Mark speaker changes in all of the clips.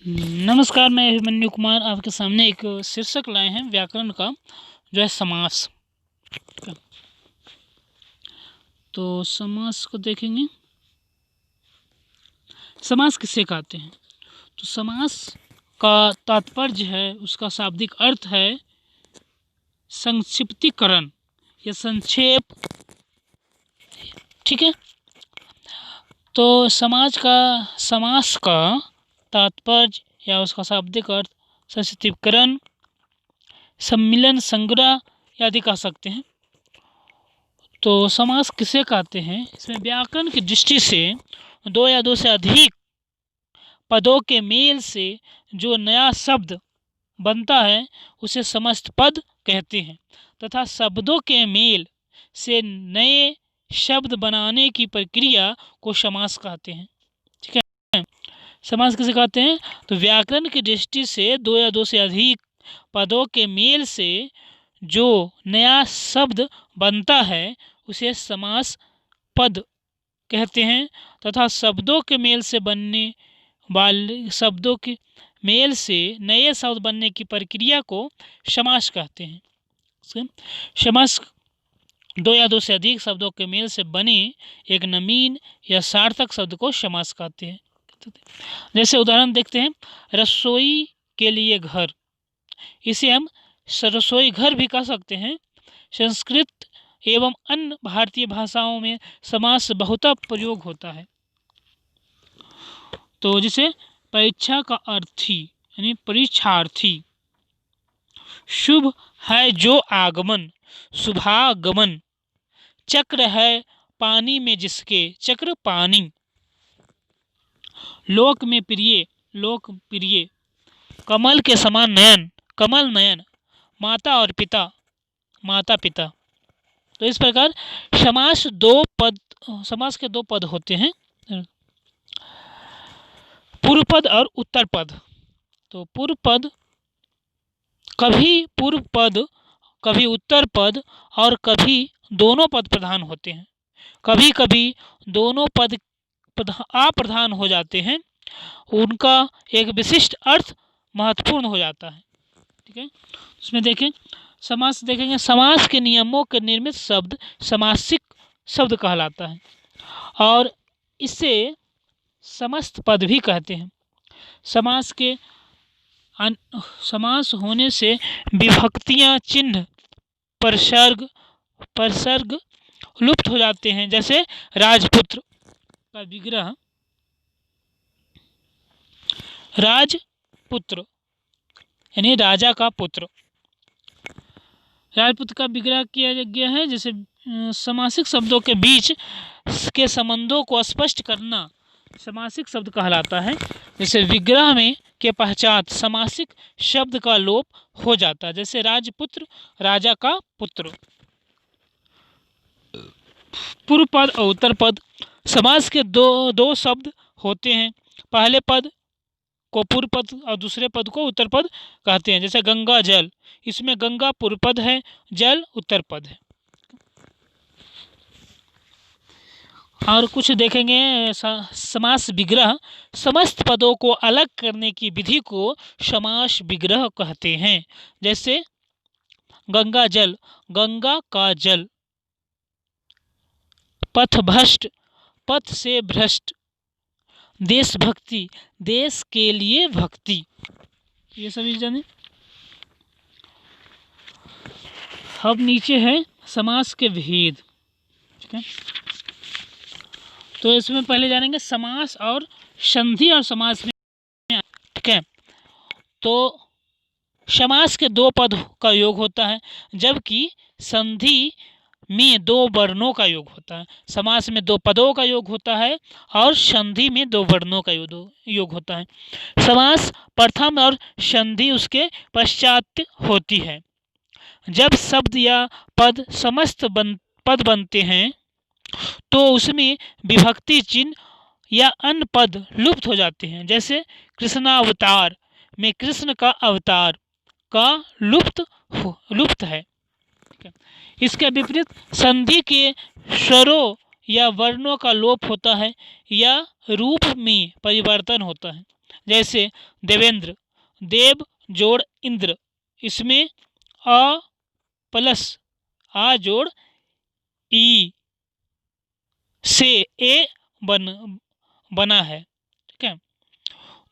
Speaker 1: नमस्कार, मैं अभिमन्यु कुमार आपके सामने एक शीर्षक लाए हैं व्याकरण का, जो है समास। तो समास को देखेंगे। समास किसे कहते हैं? तो समास का तात्पर्य है, उसका शाब्दिक अर्थ है संक्षिप्तीकरण या संक्षेप। ठीक है। तो समास का तात्पर्य या उसका शाब्दिक अर्थ संक्षिप्तीकरण, सम्मिलन, संग्रह आदि कह सकते हैं। तो समास किसे कहते हैं? इसमें व्याकरण की दृष्टि से दो या दो से अधिक पदों के मेल से जो नया शब्द बनता है उसे समस्त पद कहते हैं, तथा शब्दों के मेल से नए शब्द बनाने की प्रक्रिया को समास कहते हैं। ठीक है। समास किसे कहते हैं? तो व्याकरण की दृष्टि से दो या दो से अधिक पदों के मेल से जो नया शब्द बनता है उसे समास पद कहते हैं, तथा शब्दों के मेल से बनने वाले शब्दों के मेल से नए शब्द बनने की प्रक्रिया को समास कहते हैं। समास दो या दो से अधिक शब्दों के मेल से बने एक नवीन या सार्थक शब्द को समास कहते हैं। जैसे उदाहरण देखते हैं, रसोई के लिए घर, इसे हम रसोई घर भी कह सकते हैं। संस्कृत एवं अन्य भारतीय भाषाओं में समास बहुता प्रयोग होता है। तो जैसे परीक्षा का अर्थी यानी परीक्षार्थी, शुभ है जो आगमन, शुभागमन, चक्र है पानी में जिसके, चक्र पानी, लोक में प्रिय, लोकप्रिय, कमल के समान नयन, कमल नयन, माता और पिता, माता पिता। तो इस प्रकार समास के दो पद होते हैं, पूर्व पद और उत्तर पद। तो पूर्व पद कभी उत्तर पद और कभी दोनों पद प्रधान होते हैं। कभी कभी दोनों पद अप्रधान हो जाते हैं, उनका एक विशिष्ट अर्थ महत्वपूर्ण हो जाता है। ठीक है। उसमें देखें, समास देखेंगे, समास के नियमों के निर्मित शब्द समासिक शब्द कहलाता है और इसे समस्त पद भी कहते हैं। समास होने से विभक्तियां, चिन्ह, परसर्ग लुप्त हो जाते हैं। जैसे राजपुत्र का विग्रह, राजपुत्र यानी राजा का पुत्र, राजपुत्र का विग्रह किया गया है। जैसे समासिक शब्दों के बीच के संबंधों को स्पष्ट करना समासिक शब्द कहलाता है। जैसे विग्रह में के पश्चात समासिक शब्द का लोप हो जाता है। जैसे राजपुत्र, राजा का पुत्र। पूर्व पद और उत्तर पद, समास के दो शब्द होते हैं। पहले पद को पूर्व पद और दूसरे पद को उत्तर पद कहते हैं। जैसे गंगा जल, इसमें गंगा पूर्व पद है, जल उत्तर पद है। और कुछ देखेंगे, समास विग्रह, समस्त पदों को अलग करने की विधि को समास विग्रह कहते हैं। जैसे गंगा जल, गंगा का जल, पथभ्रष्ट, पथ से भ्रष्ट, देशभक्ति, देश के लिए भक्ति। ये सभी जाने। अब नीचे है समास के भेद। ठीक है। तो इसमें पहले जानेंगे समास और संधि और समास में। ठीक है। तो समास के दो पद का योग होता है, जबकि संधि में दो वर्णों का योग होता है। समास में दो पदों का योग होता है और संधि में दो वर्णों का योग होता है। समास प्रथम और संधि उसके पश्चात होती है। जब शब्द या पद समस्त पद बनते हैं तो उसमें विभक्ति चिन्ह या अन्य पद लुप्त हो जाते हैं। जैसे कृष्णावतार में कृष्ण का अवतार का लुप्त है। इसके विपरीत संधि के स्वरों या वर्णों का लोप होता है या रूप में परिवर्तन होता है। जैसे देवेंद्र, देव जोड़ इंद्र, इसमें अ प्लस आ जोड़ ई से ए बना है। ठीक है,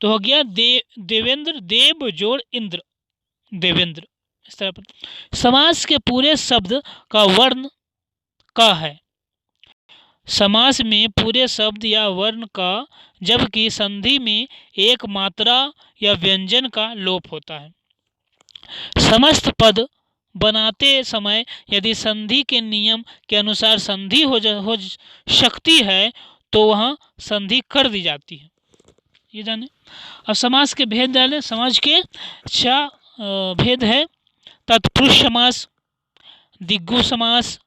Speaker 1: तो हो गया देवेंद्र, देव जोड़ इंद्र, देवेंद्र। इस तरह पर समास के पूरे शब्द का वर्ण का है। समास में पूरे शब्द या वर्ण का जबकि संधि में एक मात्रा या व्यंजन का लोप होता है। समस्त पद बनाते समय यदि संधि के नियम के अनुसार संधि हो सकती है तो वहाँ संधि कर दी जाती है। ये जाने। अब समास के भेद डालें। समास के 4 भेद है। तत्पुरुष समास, दिग्गु समास,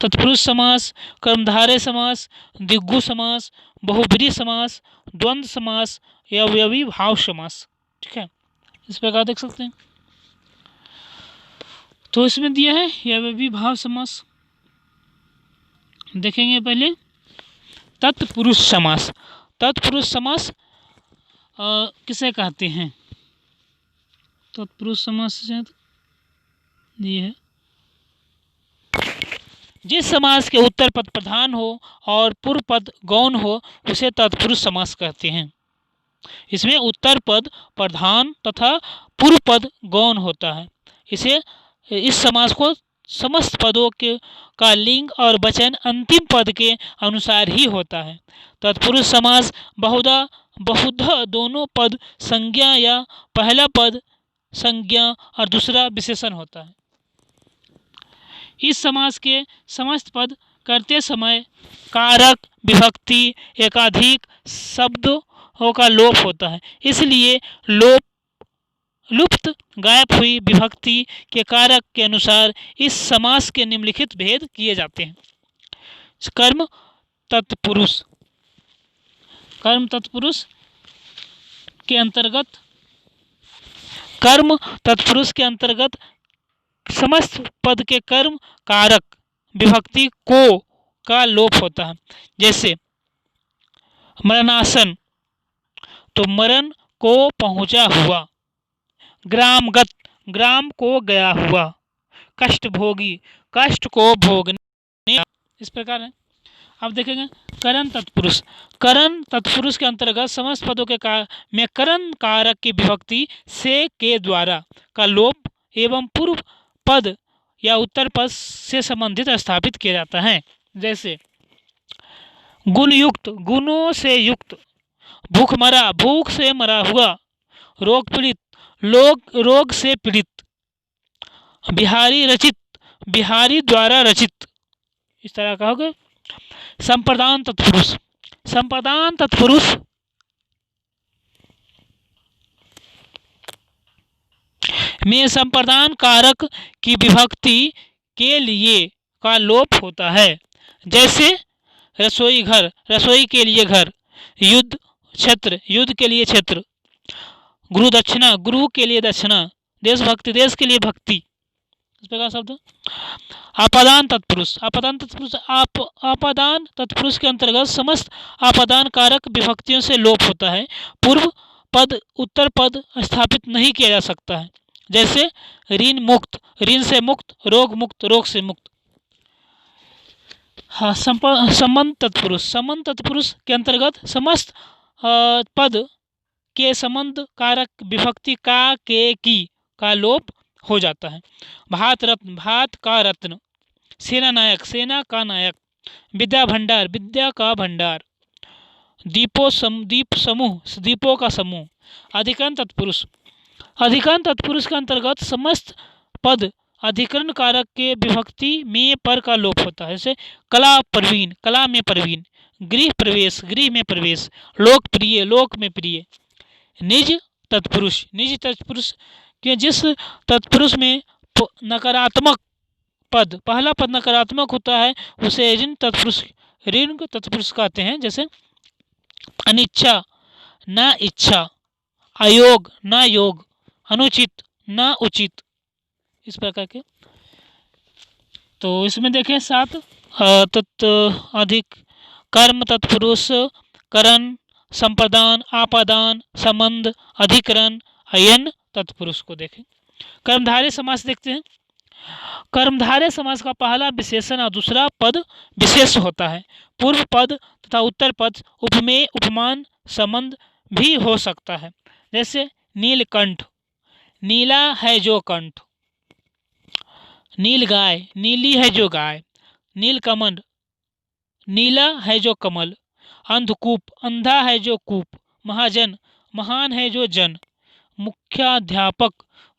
Speaker 1: तत्पुरुष समास, कर्मधारय समास, दिग्गु समास, बहुब्रीहि समास, द्वंद्व समास या अव्ययीभाव समास। ठीक है, इस प्रकार देख सकते हैं। तो इसमें दिया है यह अव्ययीभाव समास। देखेंगे पहले तत्पुरुष समास। तत्पुरुष समास किसे कहते हैं? तत्पुरुष समास ये है जिस समास के उत्तर पद प्रधान हो और पूर्व पद गौण हो उसे तत्पुरुष समास कहते हैं। इसमें उत्तर पद प्रधान तथा पूर्व पद गौण होता है। इस समास को समस्त पदों के का लिंग और वचन अंतिम पद के अनुसार ही होता है। तत्पुरुष समास बहुधा दोनों पद संज्ञा या पहला पद संज्ञा और दूसरा विशेषण होता है। इस समास के समस्त पद करते समय कारक, विभक्ति, एकाधिक शब्दों का लोप होता है। इसलिए लुप्त गायब हुई विभक्ति के कारक के अनुसार इस समास के निम्नलिखित भेद किए जाते हैं। कर्म तत्पुरुष। कर्म तत्पुरुष के अंतर्गत समस्त पद के कर्म कारक विभक्ति को का लोप होता है। जैसे मरणासन तो मरण को पहुंचा हुआ, ग्रामगत ग्राम को गया हुआ, कष्टभोगी कष्ट को भोगने। इस प्रकार है। अब देखेंगे करण तत्पुरुष। करण तत्पुरुष के अंतर्गत समस्त पदों के में करण कारक की विभक्ति से के द्वारा का लोप एवं पूर्व पद या उत्तर पद से संबंधित स्थापित किया जाता है। जैसे गुण युक्त गुणों से युक्त, भूखमरा भूख से मरा हुआ, रोग पीड़ित रोग से पीड़ित, बिहारी रचित बिहारी द्वारा रचित। इस तरह का होगा। संप्रदान तत्पुरुष। संप्रदान तत्पुरुष में संप्रदान कारक की विभक्ति के लिए का लोप होता है। जैसे रसोई घर रसोई के लिए घर, युद्ध क्षेत्र युद्ध के लिए क्षेत्र, गुरु दक्षिणा गुरु के लिए दक्षिणा, देशभक्ति देश के लिए भक्ति। इस प्रकार शब्द। आपादान तत्पुरुष। आपादान तत्पुरुष के अंतर्गत समस्त आपादान कारक विभक्तियों से लोप होता है। पूर्व पद उत्तर पद स्थापित नहीं किया जा सकता है। जैसे ऋण मुक्त ऋण से मुक्त, रोग मुक्त रोग से मुक्त। हाँ, संबंध तत्पुरुष। संबंध तत्पुरुष के अंतर्गत समस्त पद के संबंध कारक विभक्ति का के की का लोप हो जाता है। भात रत्न भात का रत्न, सेना नायक सेना का नायक, विद्या भंडार विद्या का भंडार, दीप समूह दीपों का समूह। अधिकरण तत्पुरुष। अधिकरण तत्पुरुष के अंतर्गत समस्त पद अधिकरण कारक के विभक्ति में पर का लोप होता है। जैसे कला प्रवीण कला में प्रवीण, गृह प्रवेश गृह में प्रवेश, लोकप्रिय लोक में प्रिय। निज तत्पुरुष के जिस तत्पुरुष में नकारात्मक पद पहला पद नकारात्मक होता है उसे ऋण तत्पुरुष कहते हैं। जैसे अनिच्छा न इच्छा, अयोग न योग, अनुचित न उचित। इस प्रकार के। तो इसमें देखें 7 अधिक कर्म तत्पुरुष, करण, संप्रदान, आपादान, संबंध, अधिकरण, अयन, तत्पुरुष को देखें। कर्मधारय समास देखते हैं। कर्मधारय समास का पहला विशेषण और दूसरा पद विशेष होता है। पूर्व पद तथा उत्तर पद उपमेय, उपमान, संबंध भी हो सकता है। जैसे नीलकंठ, नीला है जो कंठ। नील गाय, नीली है जो गाय। नीलकमल, नीला है जो कमल। अंधकूप, अंधा है जो कूप। महाजन, महान है जो जन। मुख्याध्यापक,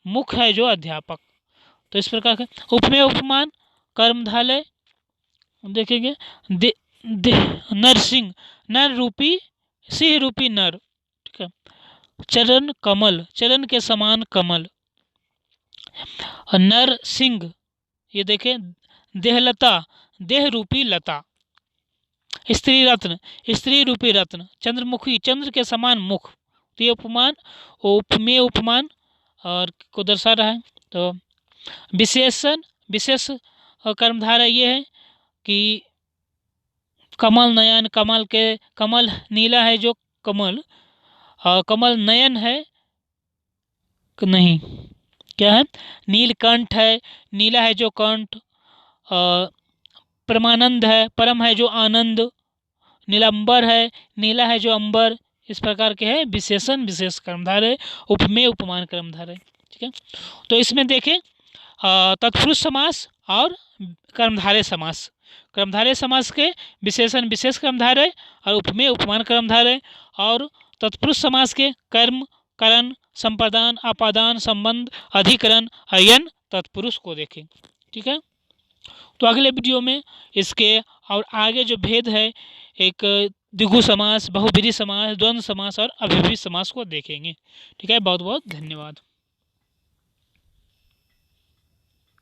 Speaker 1: मुख है जो अध्यापक। तो इस प्रकार के उपमेय, उपमान, कर्मधारय देखेंगे। नरसिंह, नर रूपी, सिंह रूपी नर। ठीक है। चरण कमल, चरण के समान कमल। नर सिंह, ये देखें। देहलता, देह रूपी लता। स्त्री रत्न, स्त्री रूपी रत्न। चंद्रमुखी, चंद्र के समान मुख। तो ये उपमान, उपमेय, उपमान और को दर्शा रहा है। तो विशेषण, विशेष कर्मधारय ये है कि कमल नयन, कमल के, कमल नीला है जो कमल, कमल नयन है नहीं, क्या है, नीलकंठ है, नीला है जो कंठ। परमानंद है, परम है जो आनंद। नीलांबर है, नीला है जो अंबर। इस प्रकार के है विशेषण, विशेष कर्मधारय, उपमेय, उपमान कर्मधारय। ठीक है। तो इसमें देखें तत्पुरुष समास और कर्मधारय समास। कर्मधारय समास के विशेषण, विशेष कर्मधारय और उपमेय, उपमान कर्मधारय। और तत्पुरुष समास के कर्म, करण, संप्रदान, आपादान, संबंध, अधिकरण, अयन, तत्पुरुष को देखें। ठीक है। तो अगले वीडियो में इसके और आगे जो भेद है, एक द्विगु समास, बहुब्रीहि समास, द्वंद्व समास और अव्ययभी समास को देखेंगे। ठीक है। बहुत बहुत धन्यवाद।